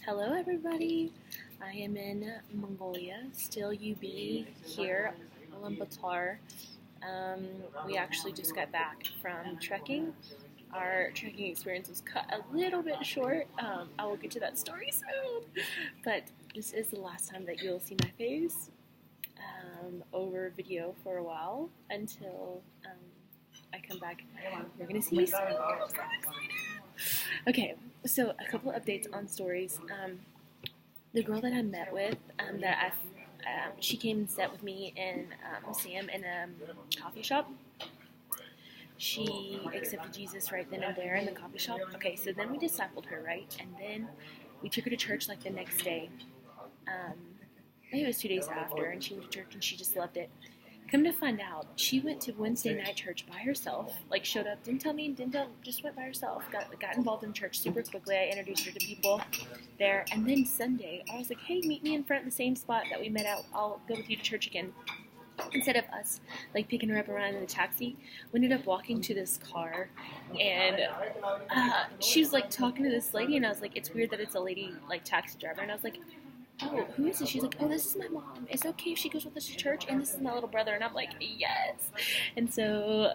Hello everybody, I am in Mongolia, still UB here, Ulaanbaatar. We actually just got back from trekking. Our trekking experience was cut a little bit short. I will get to that story soon, but this is the last time that you'll see my face over video for a while until I come back. You're going to see me soon. Okay, so a couple of updates on stories. The girl that I met with, she came and sat with me and Sam in a coffee shop. She accepted Jesus right then and there in the coffee shop. Okay, so then we discipled her, right? And then we took her to church like the next day. Maybe it was 2 days after, and she went to church and she just loved it. Come to find out, she went to Wednesday night church by herself, like showed up, just went by herself, got involved in church super quickly. I introduced her to people there, and then Sunday, I was like, hey, meet me in front of the same spot that we met out, I'll go with you to church again. Instead of us, like, picking her up around in the taxi, we ended up walking to this car, and she was, like, talking to this lady, and I was like, it's weird that it's a lady, like, taxi driver, and I was like, oh, who is this? She's like, oh, this is my mom. Is it okay if she goes with us to church? And this is my little brother. And I'm like, yes. And so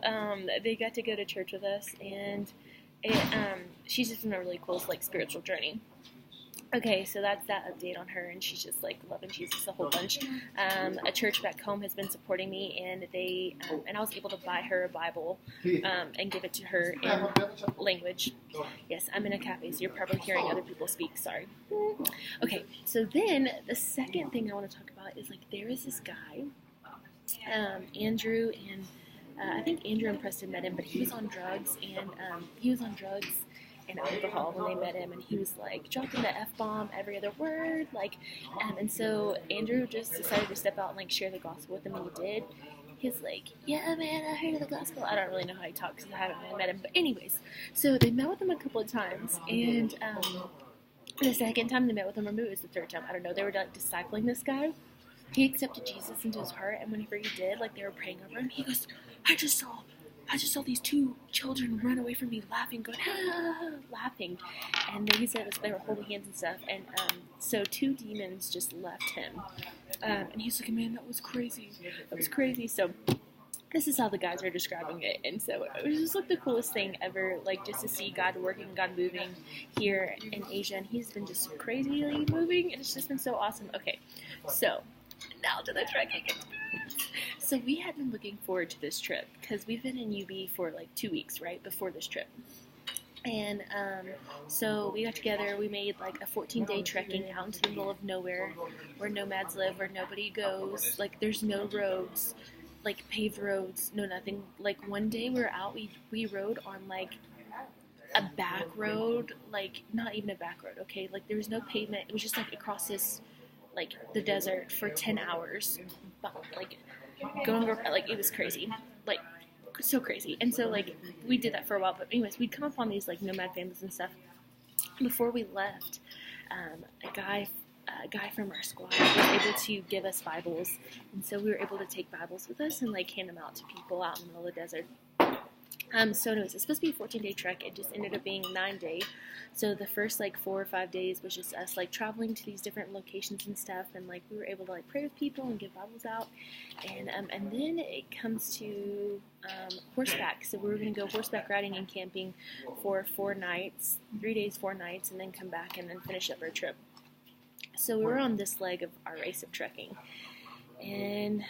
they got to go to church with us, and she's just in a really cool, like, spiritual journey. Okay, so that's that update on her, and she's just, like, loving Jesus a whole bunch. A church back home has been supporting me, and and I was able to buy her a Bible and give it to her in language. Yes, I'm in a cafe, so you're probably hearing other people speak. Sorry. Okay, so then the second thing I want to talk about is, like, there is this guy, Andrew, and I think Andrew and Preston met him, but he was on drugs, and alcohol when they met him, and he was, like, dropping the F-bomb every other word, like, and so Andrew just decided to step out and, like, share the gospel with him, and he did. He's like, yeah, man, I heard the gospel. I don't really know how he talks because I haven't really met him, but anyways, so they met with him a couple of times, and the second time they met with him, or maybe it was the third time, I don't know, they were, like, discipling this guy. He accepted Jesus into his heart, and whenever he did, like, they were praying over him, he goes, I just saw these two children run away from me laughing, going, ah, laughing. And he said they were holding hands and stuff. And so two demons just left him. And he's like, man, that was crazy. So this is how the guys are describing it. And so it was just, like, the coolest thing ever, like, just to see God working, God moving here in Asia. And he's been just crazily moving, and it's just been so awesome. Okay, so now to the trekking experience. So we had been looking forward to this trip because we've been in UB for like 2 weeks, right, before this trip. And so we got together, we made like a 14-day trekking out into the middle of nowhere where nomads live, where nobody goes, like there's no roads, like paved roads, no nothing. Like one day we were out, we rode on like a back road, like not even a back road, okay, like there was no pavement, it was just like across this, like the desert for 10 hours, like going over, like it was crazy, like so crazy. And so like we did that for a while, but anyways, we'd come upon these like nomad families and stuff. Before we left, a guy from our squad was able to give us Bibles, and so we were able to take Bibles with us and like hand them out to people out in the middle of the desert. So anyways, it's supposed to be a 14-day trek. It just ended up being 9-day. So the first like 4 or 5 days was just us like traveling to these different locations and stuff, and like we were able to like pray with people and give Bibles out, and then it comes to horseback. So we were going to go horseback riding and camping for 4 nights, 3 days, 4 nights, and then come back and then finish up our trip. So we were on this leg of our race of trekking. And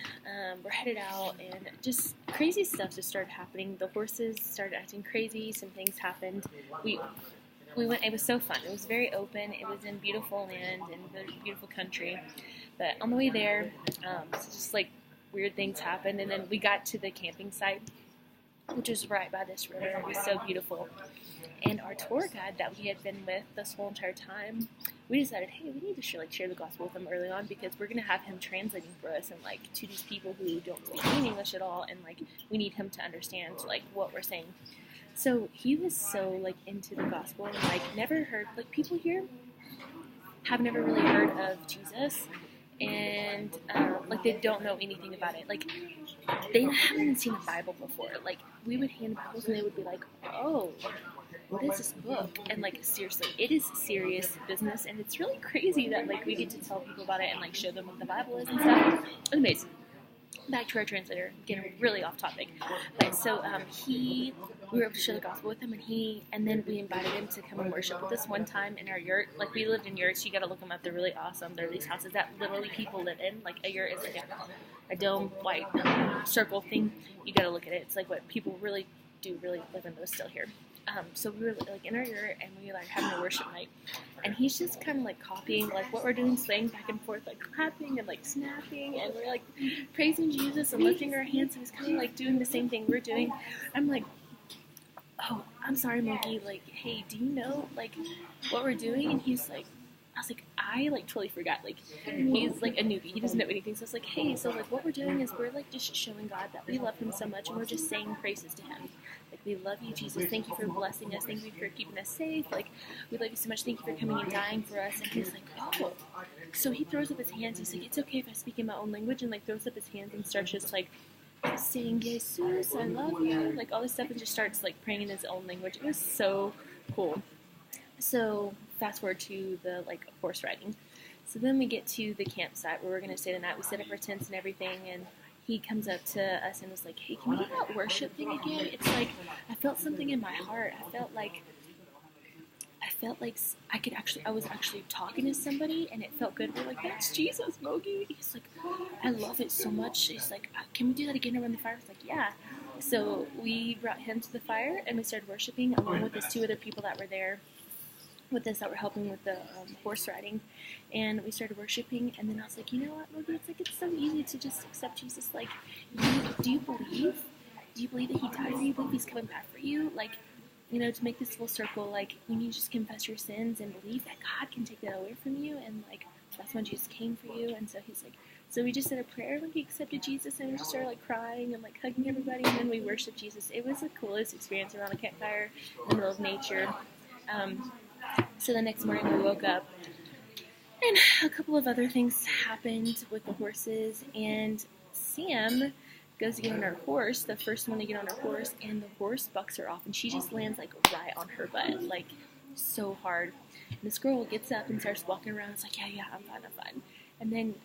we're headed out, and just crazy stuff just started happening. The horses started acting crazy. Some things happened. We went. It was so fun. It was very open. It was in beautiful land and beautiful country. But on the way there, just like weird things happened. And then we got to the camping site, which was right by this river. It was so beautiful. And our tour guide that we had been with this whole entire time, we decided, hey, we need to share the gospel with him early on, because we're going to have him translating for us, and like to these people who don't speak any English at all, and like we need him to understand like what we're saying. So he was so like into the gospel, and like never heard, like people here have never really heard of Jesus, and like they don't know anything about it. Like they haven't even seen a Bible before. Like we would hand Bibles and they would be like, oh, what is this book? And like, seriously, it is serious business, and it's really crazy that like we get to tell people about it and like show them what the Bible is and stuff. Anyways, back to our translator, getting really off topic. But so we were able to share the gospel with him, and then we invited him to come and worship with us one time in our yurt. Like, we lived in yurts. You got to look them up. They're really awesome. They're these houses that literally people live in. Like, a yurt is like a dome, white circle thing. You got to look at it. It's like what people really do live in those still here. So we were like in our yurt, and we were like having a worship night, and he's just kind of like copying like what we're doing, swaying back and forth, like clapping and like snapping, and we're like praising Jesus and lifting our hands, and he's kind of like doing the same thing we're doing. I'm like, oh, I'm sorry, Monkey, like, hey, do you know like what we're doing? And he's like, I was like, I like totally forgot. Like, he's like a newbie. He doesn't know anything. So I was like, hey, so like what we're doing is we're like just showing God that we love him so much, and we're just saying praises to him. Like, we love you, Jesus. Thank you for blessing us. Thank you for keeping us safe. Like, we love you so much. Thank you for coming and dying for us. And he's like, oh. So he throws up his hands. He's like, it's okay if I speak in my own language, and like throws up his hands and starts just like saying, Jesus, I love you. Like all this stuff, and just starts like praying in his own language. It was so cool. So fast forward to the like horse riding. So then we get to the campsite where we're going to stay the night. We set up our tents and everything, and he comes up to us and was like, hey, can we do that worship thing again? It's like, I felt something in my heart. I felt like I was actually talking to somebody, and it felt good. We're like, that's Jesus, Mogi. He's like, I love it so much. He's like, can we do that again around the fire? I was like, yeah. So we brought him to the fire, and we started worshiping along with these two other people that were there with us that were helping with the horse riding, and we started worshiping. And then I was like, you know what, Mogi, it's like, it's so easy to just accept Jesus. Like, do you believe that he died for you? Do you believe he's coming back for you? Like, you know, to make this full circle, like, you need to just confess your sins and believe that God can take that away from you, and like, that's when Jesus came for you. And so he's like, so we just said a prayer when we accepted Jesus, and we just started like crying and like hugging everybody, and then we worshiped Jesus. It was the coolest experience around a campfire in the middle of nature. So the next morning we woke up, and a couple of other things happened with the horses, and Sam goes to get on her horse, the first one to get on her horse, and the horse bucks her off, and she just lands like right on her butt, like so hard. And this girl gets up and starts walking around. It's like, yeah, I'm fine. And then,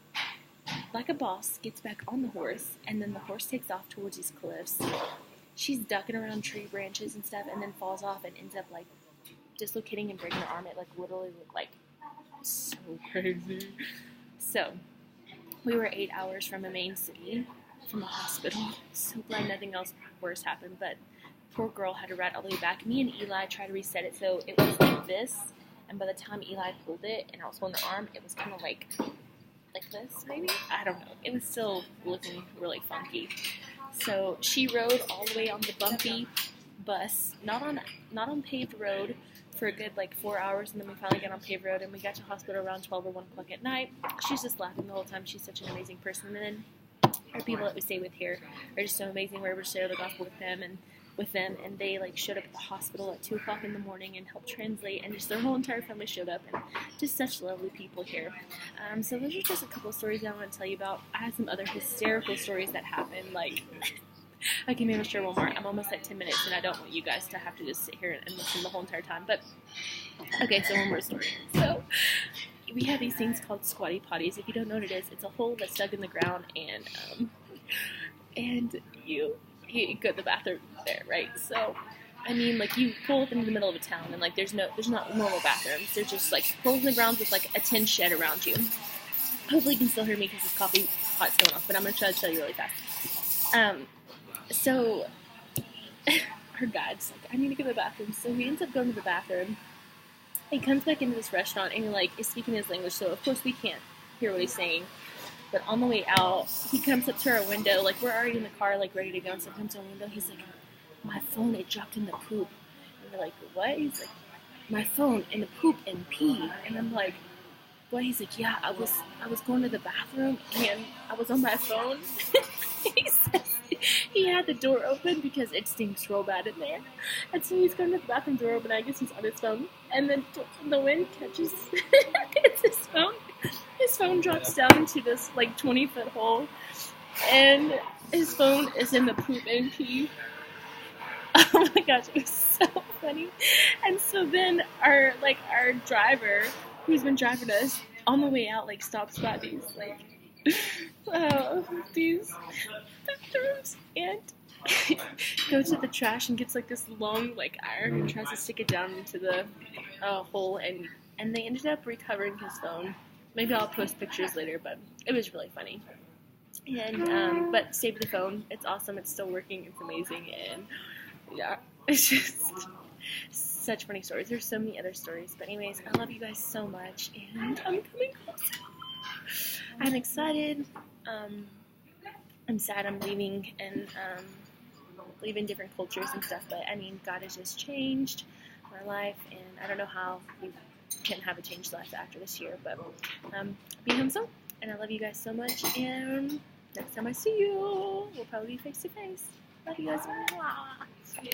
like a boss, gets back on the horse, and then the horse takes off towards these cliffs. She's ducking around tree branches and stuff, and then falls off and ends up like dislocating and breaking her arm. It like literally looked like so crazy. So we were 8 hours from a main city, from a hospital. So glad nothing else worse happened, but poor girl had to ride all the way back. Me and Eli tried to reset it, so it was like this, and by the time Eli pulled it and I was holding the arm, it was kind of like this, maybe? I don't know. It was still looking really funky. So she rode all the way on the bumpy bus, not on paved road, for a good like 4 hours, and then we finally got on paved road, and we got to hospital around 12 or 1 o'clock at night. She's just laughing the whole time. She's such an amazing person. And then our people that we stay with here are just so amazing. We're able to share the gospel with them, and they like showed up at the hospital at 2 o'clock in the morning and helped translate, and just their whole entire family showed up, and just such lovely people here. So those are just a couple of stories I want to tell you about. I had some other hysterical stories that happened, like I can even share one more. I'm almost at 10 minutes, and I don't want you guys to have to just sit here and listen the whole entire time. But okay, so one more story. So we have these things called squatty potties. If you don't know what it is, it's a hole that's dug in the ground, and you go to the bathroom there, right? So I mean, like, you pull up into the middle of a town, and like there's not normal bathrooms. They're just like holes in the ground with like a tin shed around you. Hopefully you can still hear me because this coffee pot's going off, but I'm gonna try to tell you really fast. So our guide's like, I need to go to the bathroom. So he ends up going to the bathroom. He comes back into this restaurant, and he like is speaking his language, so of course we can't hear what he's saying. But on the way out, he comes up to our window, like we're already in the car, like ready to go, and so he comes to our window. He's like, my phone, it dropped in the poop. And we're like, what? He's like, my phone in the poop and pee. And I'm like, what? He's like, yeah, I was going to the bathroom, and I was on my phone. He says he had the door open because it stinks real bad in there. And so he's going to the bathroom, door open, I guess he's on his phone. And then the wind catches it's his phone. His phone drops down into this like 20-foot hole, and his phone is in the poop and pee. Oh my gosh, it was so funny. And so then our driver, who's been driving us on the way out, like stops by these these bathrooms and goes to the trash and gets like this long iron and tries to stick it down into the hole, and they ended up recovering his phone. Maybe I'll post pictures later, but it was really funny. And but saved the phone. It's awesome. It's still working. It's amazing. And yeah, it's just such funny stories. There's so many other stories. But anyways, I love you guys so much, and I'm coming home. I'm excited. I'm sad I'm leaving and leaving different cultures and stuff. But I mean, God has just changed my life, and I don't know how you can have a changed life after this year. But be home soon. And I love you guys so much, and next time I see you, we'll probably be face to face. Love you guys. Mwah.